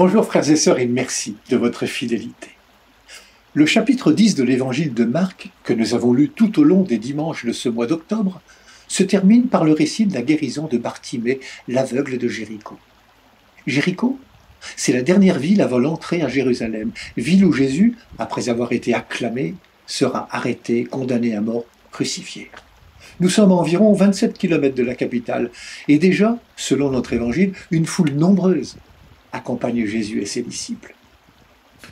Bonjour frères et sœurs et merci de votre fidélité. Le chapitre 10 de l'évangile de Marc, que nous avons lu tout au long des dimanches de ce mois d'octobre, se termine par le récit de la guérison de Bartimée, l'aveugle de Jéricho. Jéricho, c'est la dernière ville avant l'entrée à Jérusalem, ville où Jésus, après avoir été acclamé, sera arrêté, condamné à mort, crucifié. Nous sommes à environ 27 km de la capitale, et déjà, selon notre évangile, une foule nombreuse accompagne Jésus et ses disciples.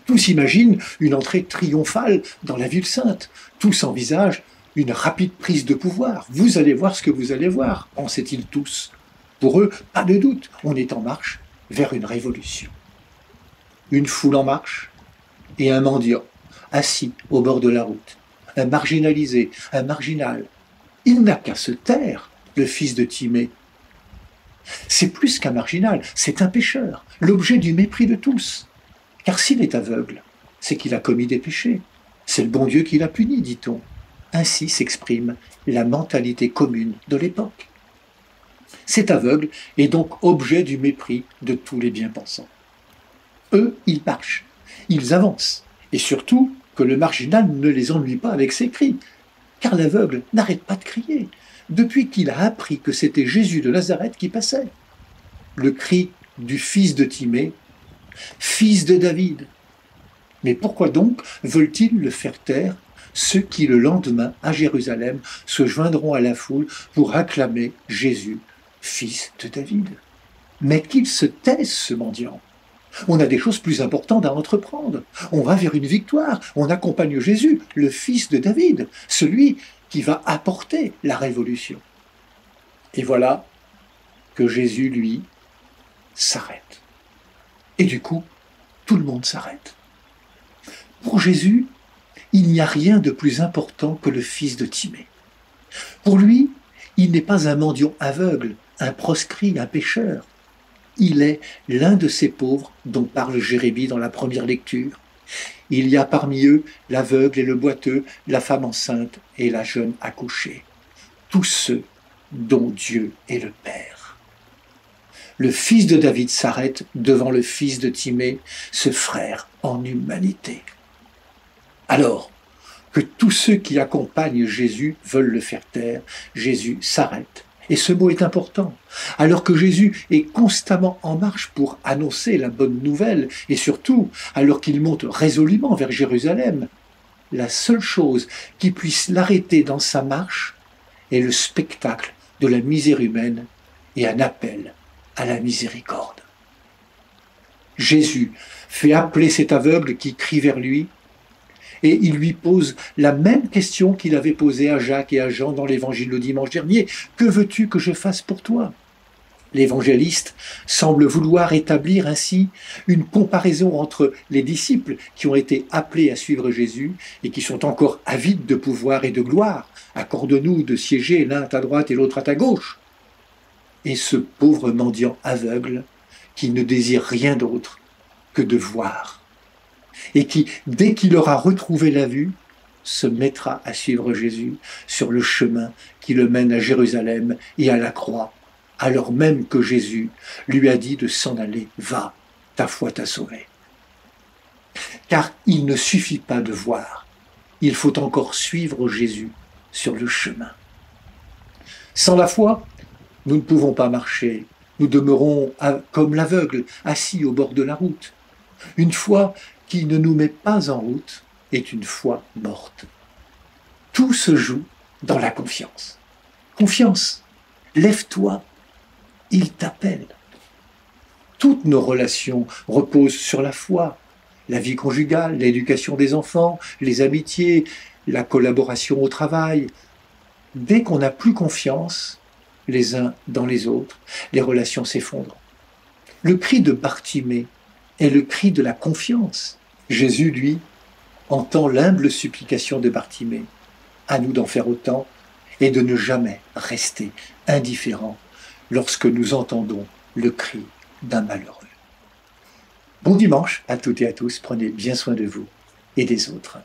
Tous imaginent une entrée triomphale dans la ville sainte. Tous envisagent une rapide prise de pouvoir. Vous allez voir ce que vous allez voir, pensaient-ils tous. Pour eux, pas de doute, on est en marche vers une révolution. Une foule en marche et un mendiant assis au bord de la route. Un marginalisé, un marginal. Il n'a qu'à se taire, le fils de Timée. C'est plus qu'un marginal, c'est un pécheur, l'objet du mépris de tous. Car s'il est aveugle, c'est qu'il a commis des péchés. C'est le bon Dieu qui l'a puni, dit-on. Ainsi s'exprime la mentalité commune de l'époque. Cet aveugle est donc objet du mépris de tous les bien-pensants. Eux, ils marchent, ils avancent, et surtout que le marginal ne les ennuie pas avec ses cris, car l'aveugle n'arrête pas de crier, depuis qu'il a appris que c'était Jésus de Nazareth qui passait. Le cri du fils de Timée, fils de David. Mais pourquoi donc veulent-ils le faire taire, ceux qui le lendemain, à Jérusalem, se joindront à la foule pour acclamer Jésus, fils de David? Mais qu'il se taise, ce mendiant. On a des choses plus importantes à entreprendre. On va vers une victoire. On accompagne Jésus, le fils de David, celui qui va apporter la révolution. Et voilà que Jésus, lui, s'arrête. Et du coup, tout le monde s'arrête. Pour Jésus, il n'y a rien de plus important que le fils de Timée. Pour lui, il n'est pas un mendiant aveugle, un proscrit, un pécheur. Il est l'un de ces pauvres dont parle Jérémie dans la première lecture. Il y a parmi eux l'aveugle et le boiteux, la femme enceinte et la jeune accouchée. Tous ceux dont Dieu est le Père. Le fils de David s'arrête devant le fils de Timée, ce frère en humanité. Alors que tous ceux qui accompagnent Jésus veulent le faire taire, Jésus s'arrête. Et ce mot est important. Alors que Jésus est constamment en marche pour annoncer la bonne nouvelle, et surtout, alors qu'il monte résolument vers Jérusalem, la seule chose qui puisse l'arrêter dans sa marche est le spectacle de la misère humaine et un appel à la miséricorde. Jésus fait appeler cet aveugle qui crie vers lui, et il lui pose la même question qu'il avait posée à Jacques et à Jean dans l'évangile le dimanche dernier. « Que veux-tu que je fasse pour toi ?» L'évangéliste semble vouloir établir ainsi une comparaison entre les disciples qui ont été appelés à suivre Jésus et qui sont encore avides de pouvoir et de gloire. Accorde-nous de siéger l'un à ta droite et l'autre à ta gauche. Et ce pauvre mendiant aveugle qui ne désire rien d'autre que de voir. Et qui, dès qu'il aura retrouvé la vue, se mettra à suivre Jésus sur le chemin qui le mène à Jérusalem et à la croix, alors même que Jésus lui a dit de s'en aller. « Va, ta foi t'a sauvé. » Car il ne suffit pas de voir, il faut encore suivre Jésus sur le chemin. Sans la foi, nous ne pouvons pas marcher, nous demeurons comme l'aveugle, assis au bord de la route. Une foi qui ne nous met pas en route est une foi morte. Tout se joue dans la confiance. Confiance, lève-toi, il t'appelle. Toutes nos relations reposent sur la foi. La vie conjugale, l'éducation des enfants, les amitiés, la collaboration au travail. Dès qu'on n'a plus confiance les uns dans les autres, les relations s'effondrent. Le cri de Bartimée est le cri de la confiance. Jésus, lui, entend l'humble supplication de Bartimée. À nous d'en faire autant et de ne jamais rester indifférents lorsque nous entendons le cri d'un malheureux. Bon dimanche à toutes et à tous, prenez bien soin de vous et des autres.